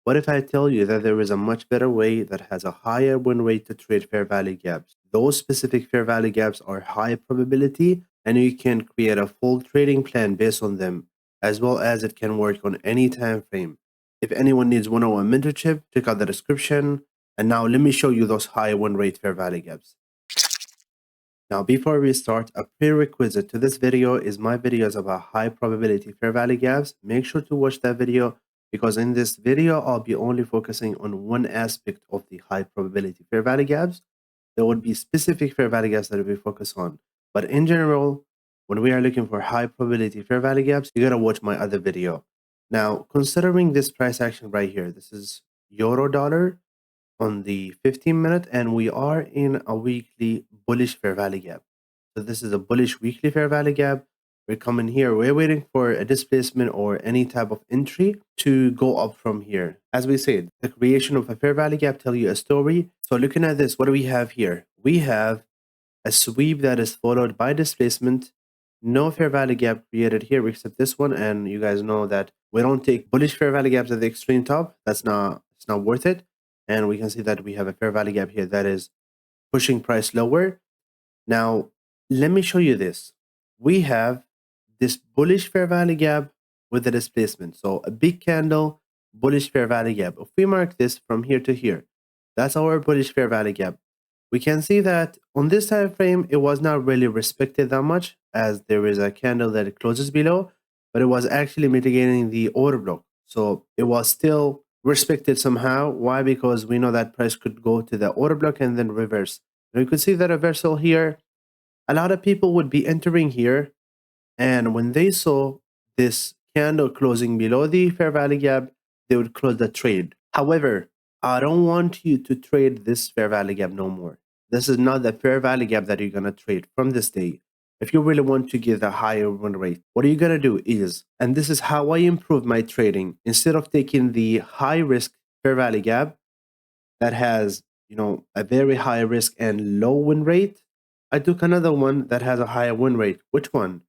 What if I tell you that there is a much better way that has a higher win rate to trade fair value gaps? Those specific fair value gaps are high probability and you can create a full trading plan based on them, as well as it can work on any time frame. If anyone needs one-on-one mentorship, check out the description. And now let me show you those high win rate fair value gaps. Now, before we start, a prerequisite to this video is my videos about high probability fair value gaps. Make sure to watch that video because in this video, I'll be only focusing on one aspect of the high probability fair value gaps. There would be specific fair value gaps that we focus on. But in general, when we are looking for high probability fair value gaps, you gotta watch my other video. Now, considering this price action right here, this is euro dollar on the 15-minute, and we are in a weekly bullish fair value gap. So this is a bullish weekly fair value gap. We're coming here, we're waiting for a displacement or any type of entry to go up from here. As we said, the creation of a fair value gap tell you a story. So looking at this, what do we have here? We have a sweep that is followed by displacement. No fair value gap created here except this one, and you guys know that we don't take bullish fair value gaps at the extreme top. It's not worth it. And we can see that we have a fair value gap here that is pushing price lower. Now, let me show you this. We have this bullish fair value gap with the displacement. So a big candle, bullish fair value gap. If we mark this from here to here, that's our bullish fair value gap. We can see that on this time frame, it was not really respected that much as there is a candle that closes below, but it was actually mitigating the order block. So it was still respected somehow. Why? Because we know that price could go to the order block and then reverse. And you could see the reversal here. A lot of people would be entering here, and when they saw this candle closing below the fair value gap, they would close the trade. However, I don't want you to trade this fair value gap no more. This is not the fair value gap that you're going to trade from this day. If you really want to get a higher win rate, what you're going to do is, and this is how I improve my trading, instead of taking the high risk fair value gap that has, a very high risk and low win rate, I took another one that has a higher win rate. Which one?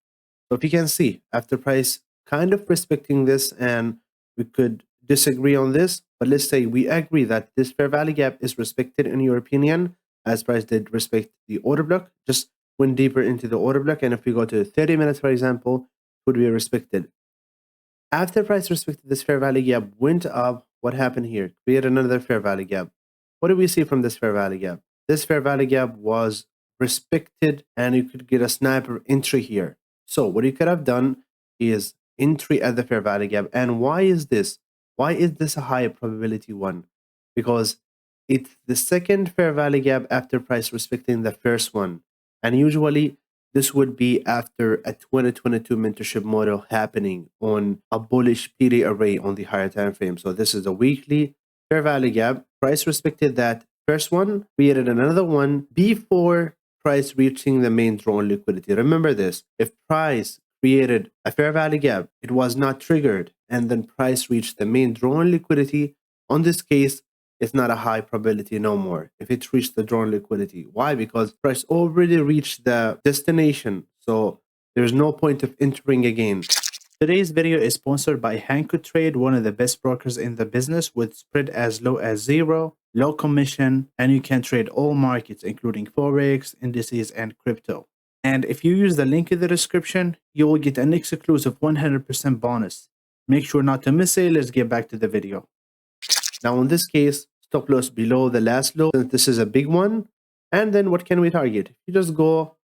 So if you can see, after price kind of respecting this, and we could disagree on this, but let's say we agree that this fair value gap is respected in your opinion, as price did respect the order block, just went deeper into the order block. And if we go to 30 minutes, for example, would be respected. After price respected this fair value gap, went up, what happened here? Create another fair value gap. What do we see from this fair value gap? This fair value gap was respected and you could get a sniper entry here. So what you could have done is entry at the fair value gap. And why is this? Why is this a high probability one? Because it's the second fair value gap after price respecting the first one. And usually this would be after a 2022 mentorship model happening on a bullish PD array on the higher time frame. So this is a weekly fair value gap. Price respected that first one, created another one before price reaching the main drawn liquidity. Remember this, if price created a fair value gap, it was not triggered, and then price reached the main drawn liquidity, on this case, it's not a high probability no more if it reached the drawn liquidity. Why? Because price already reached the destination, so there's no point of entering again. Today's video is sponsored by Hanko Trade, one of the best brokers in the business with spread as low as 0, low commission, and you can trade all markets including forex, indices, and crypto. And if you use the link in the description, you will get an exclusive 100% bonus. Make sure not to miss it. Let's get back to the video. Now in this case, stop loss below the last low, since this is a big one. And then what can we target? You just go,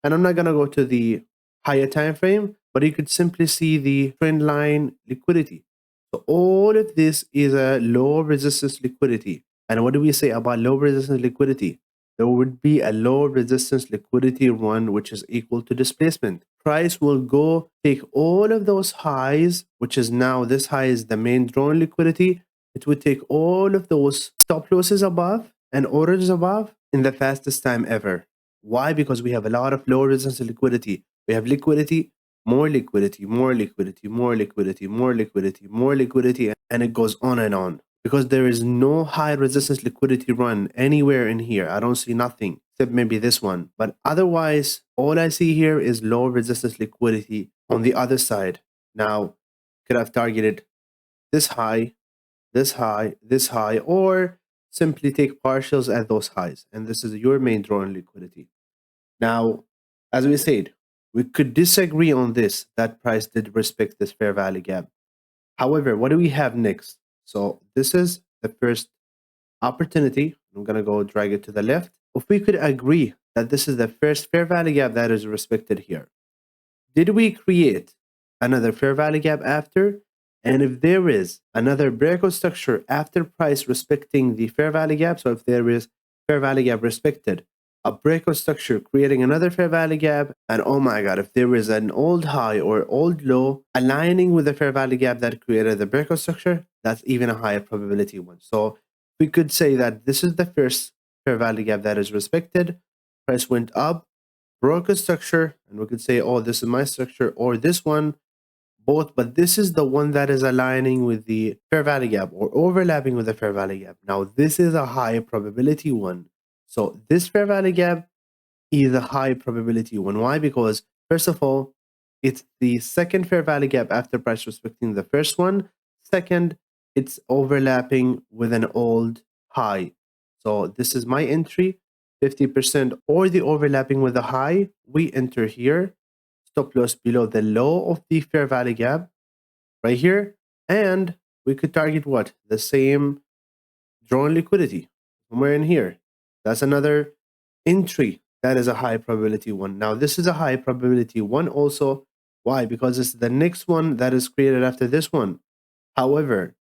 and I'm not going to go to the higher time frame, but you could simply see the trend line liquidity. So all of this is a low resistance liquidity. And what do we say about low resistance liquidity? There would be a low resistance liquidity run, which is equal to displacement. Price will go take all of those highs, which is now this high is the main drawn liquidity. It would take all of those stop losses above and orders above in the fastest time ever. Why? Because we have a lot of low resistance liquidity. We have liquidity, more liquidity, more liquidity, more liquidity, more liquidity, more liquidity, and it goes on and on. Because there is no high resistance liquidity run anywhere in here. I don't see nothing except maybe this one. But otherwise, all I see here is low resistance liquidity on the other side. Now, could have targeted this high this high, or simply take partials at those highs. And this is your main draw on liquidity. Now, as we said, we could disagree on this, that price did respect this fair value gap. However, what do we have next? So this is the first opportunity. I'm going to go drag it to the left. If we could agree that this is the first fair value gap that is respected here, did we create another fair value gap after? And if there is another breakout structure after price respecting the fair value gap, so if there is fair value gap respected, a breakout structure creating another fair value gap, and oh my god, if there is an old high or old low aligning with the fair value gap that created the breakout structure, that's even a higher probability one. So we could say that this is the first fair value gap that is respected. Price went up, broke a structure, and we could say, oh, this is my structure, or this one, both, but this is the one that is aligning with the fair value gap or overlapping with the fair value gap. Now, this is a high probability one. So this fair value gap is a high probability one. Why? Because first of all, it's the second fair value gap after price respecting the first one. Second, it's overlapping with an old high. So this is my entry, 50%, or the overlapping with a high. We enter here, stop loss below the low of the fair value gap right here, and we could target what? The same drawn liquidity somewhere in here. That's another entry. That is a high probability one. Now this is a high probability one also. Why? Because it's the next one that is created after this one. However,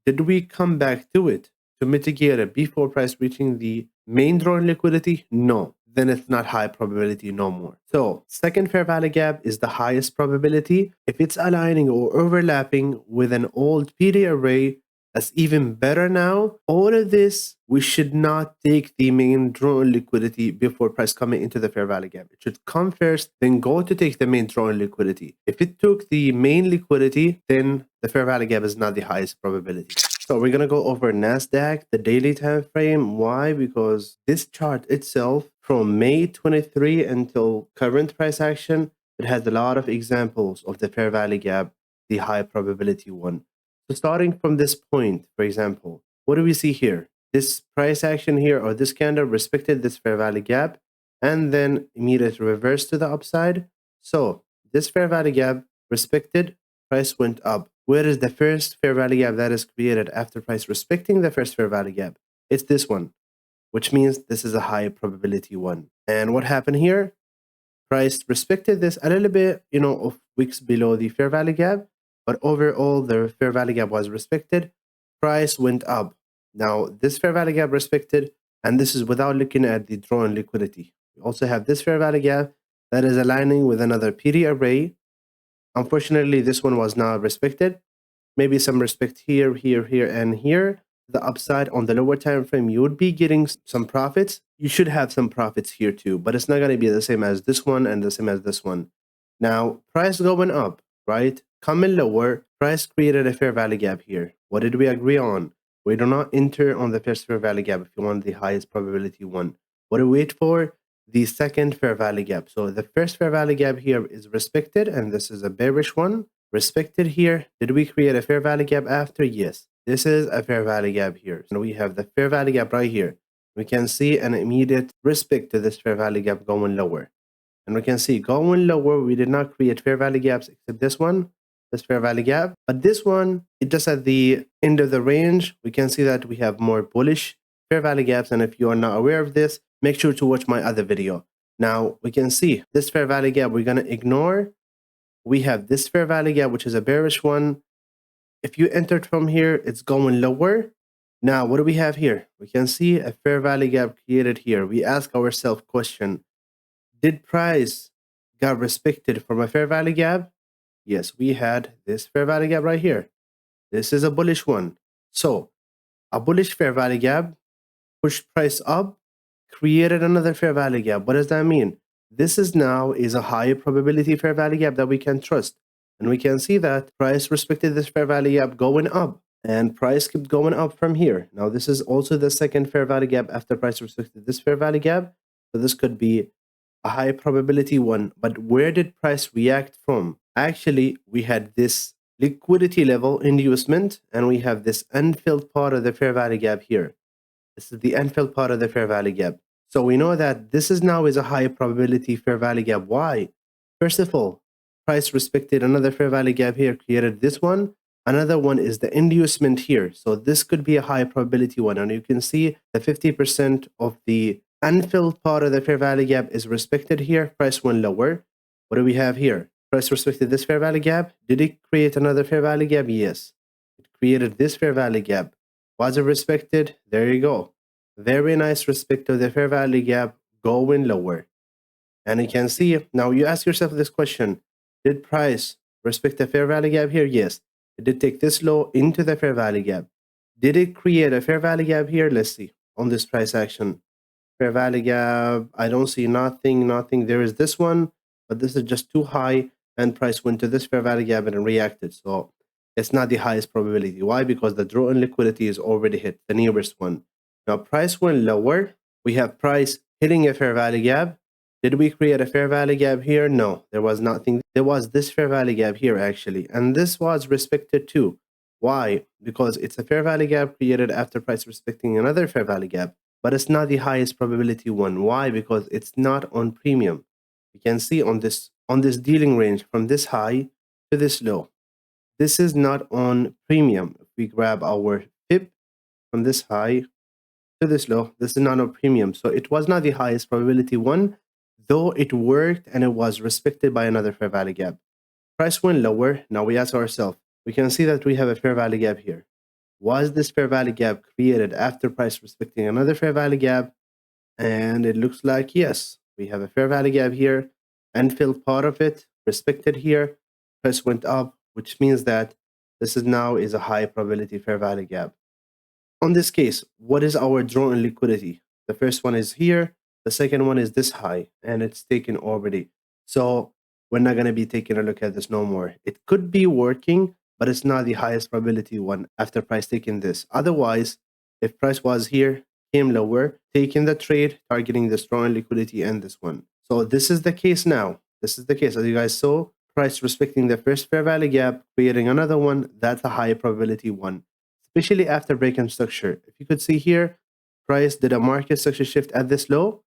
did we come back to it to mitigate it before price reaching the main drawn liquidity? No. Then it's not high probability no more. So second fair value gap is the highest probability. If it's aligning or overlapping with an old PD array, that's even better now. All of this, we should not take the main drawn liquidity before price coming into the fair value gap. It should come first, then go to take the main drawn liquidity. If it took the main liquidity, then the fair value gap is not the highest probability. So we're going to go over NASDAQ, the daily time frame. Why? Because this chart itself from May 23 until current price action, it has a lot of examples of the fair value gap, the high probability one. So starting from this point, for example, what do we see here? This price action here, or this candle respected this fair value gap and then immediately reversed to the upside. So this fair value gap respected, price went up. Where is the first fair value gap that is created after price respecting the first fair value gap? It's this one, which means this is a high probability one. And what happened here? Price respected this a little bit, of wicks below the fair value gap, but overall the fair value gap was respected. Price went up. Now this fair value gap respected, and this is without looking at the drawn liquidity. We also have this fair value gap that is aligning with another PD array. Unfortunately, this one was not respected. Maybe some respect here, here, here, and here. The upside on the lower time frame, you would be getting some profits. You should have some profits here too, but it's not going to be the same as this one and the same as this one. Now, price going up, right? Coming lower, price created a fair value gap here. What did we agree on? We do not enter on the first fair value gap if you want the highest probability one. What do we wait for? The second fair value gap. So the first fair value gap here is respected, and this is a bearish one. Respected here. Did we create a fair value gap after? Yes. This is a fair value gap here. And we have the fair value gap right here. We can see an immediate respect to this fair value gap going lower. And we can see going lower, we did not create fair value gaps except this one, this fair value gap. But this one, it just at the end of the range, we can see that we have more bullish fair value gaps. And if you are not aware of this, make sure to watch my other video. Now we can see this fair value gap we're going to ignore. We have this fair value gap, which is a bearish one. If you entered from here, it's going lower. Now, what do we have here? We can see a fair value gap created here. We ask ourselves question, did price got respected from a fair value gap? Yes, we had this fair value gap right here. This is a bullish one. So a bullish fair value gap pushed price up, created another fair value gap. What does that mean? This is a higher probability fair value gap that we can trust. And we can see that price respected this fair value gap going up, and price kept going up from here. Now this is also the second fair value gap after price respected this fair value gap. So this could be a high probability one. But where did price react from? Actually, we had this liquidity level inducement, and we have this unfilled part of the fair value gap here. This is the unfilled part of the fair value gap. So we know that this is now is a high probability fair value gap. Why? First of all, price respected another fair value gap here, created this one. Another one is the inducement here. So this could be a high probability one. And you can see the 50% of the unfilled part of the fair value gap is respected here. Price went lower. What do we have here? Price respected this fair value gap. Did it create another fair value gap? Yes. It created this fair value gap. Was it respected? There you go. Very nice respect to the fair value gap going lower. And you can see, now you ask yourself this question, did price respect the fair value gap here? Yes. It did take this low into the fair value gap. Did it create a fair value gap here? Let's see on this price action. Fair value gap, I don't see nothing. There is this one, but this is just too high and price went to this fair value gap and reacted. So it's not the highest probability. Why? Because the draw in liquidity is already hit, the nearest one. Now price went lower. We have price hitting a fair value gap. Did we create a fair value gap here? No, there was nothing. There was this fair value gap here actually, and this was respected too. Why? Because it's a fair value gap created after price respecting another fair value gap, but it's not the highest probability one. Why? Because it's not on premium. You can see on this dealing range from this high to this low. This is not on premium. If we grab our FIP from this high to this low, this is not on premium. So it was not the highest probability one, though it worked and it was respected by another fair value gap. Price went lower. Now we ask ourselves, we can see that we have a fair value gap here. Was this fair value gap created after price respecting another fair value gap? And it looks like yes, we have a fair value gap here, unfilled part of it, respected here, price went up, which means that this is now is a high probability fair value gap. On this case, what is our draw in liquidity? The first one is here, the second one is this high, and it's taken already. So we're not going to be taking a look at this no more. It could be working, but it's not the highest probability one after price taking this. Otherwise, if price was here, came lower, taking the trade, targeting the draw in liquidity and this one. So this is the case now. This is the case. As you guys saw, price respecting the first fair value gap, creating another one, that's a high probability one, especially after break-in structure. If you could see here, price did a market structure shift at this low,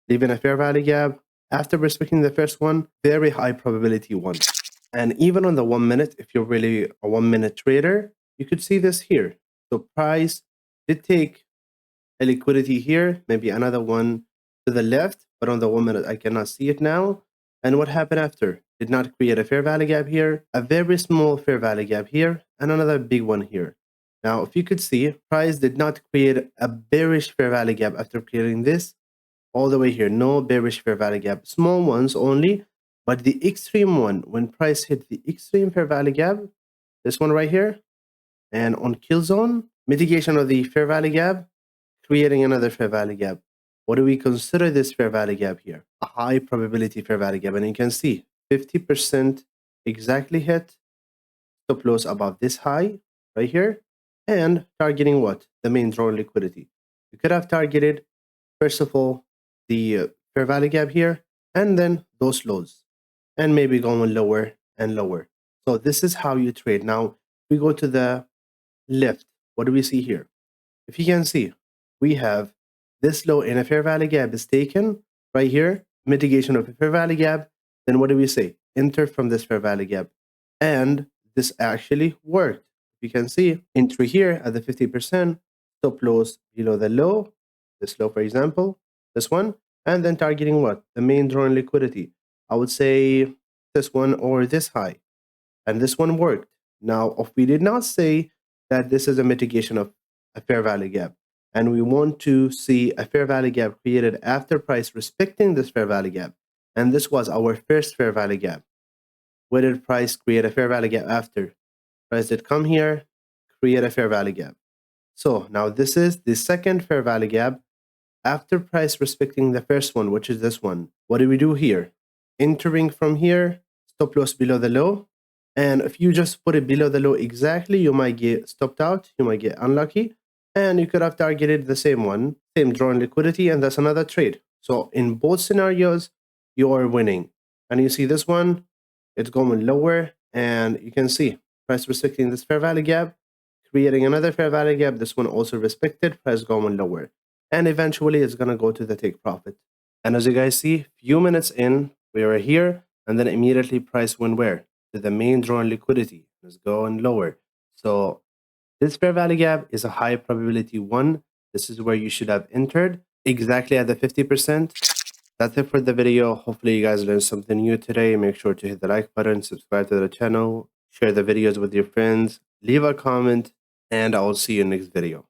leaving a fair value gap. After respecting the first one, very high probability one. And even on the 1 minute, if you're really a 1 minute trader, you could see this here. So price did take a liquidity here, maybe another one to the left, but on the 1 minute, I cannot see it now. And what happened after? Did not create a fair value gap here, a very small fair value gap here, and another big one here. Now, if you could see, price did not create a bearish fair value gap after creating this all the way here. No bearish fair value gap, small ones only, but the extreme one, when price hit the extreme fair value gap, this one right here, and on kill zone, mitigation of the fair value gap, creating another fair value gap. What do we consider this fair value gap here? A high probability fair value gap. And you can see 50% exactly hit, stop loss above this high right here, and targeting what? The main draw liquidity. You could have targeted, first of all, the fair value gap here, and then those lows, and maybe going lower and lower. So this is how you trade. Now, we go to the left. What do we see here? If you can see, we have this low in a fair value gap is taken right here, mitigation of a fair value gap. Then what do we say? Enter from this fair value gap. And this actually worked. You can see entry here at the 50%, stop loss below the low, this low, for example, this one, and then targeting what? The main draw in liquidity. I would say this one or this high. And this one worked. Now, if we did not say that this is a mitigation of a fair value gap, and we want to see a fair value gap created after price respecting this fair value gap, and this was our first fair value gap. Where did price create a fair value gap after? Price did come here, create a fair value gap. So now this is the second fair value gap after price respecting the first one, which is this one. What do we do here? Entering from here, stop loss below the low. And if you just put it below the low exactly, you might get stopped out, you might get unlucky. And you could have targeted the same one, same draw in liquidity, and that's another trade. So in both scenarios, you are winning. And you see this one, it's going lower, and you can see price respecting this fair value gap, creating another fair value gap, this one also respected, price going lower. And eventually it's going to go to the take profit. And as you guys see, few minutes in, we are here, and then immediately price went where? To the main drawn liquidity. It's going lower. So this fair value gap is a high probability one. This is where you should have entered exactly at the 50%. That's it for the video. Hopefully you guys learned something new today. Make sure to hit the like button, subscribe to the channel, share the videos with your friends, leave a comment, and I will see you in the next video.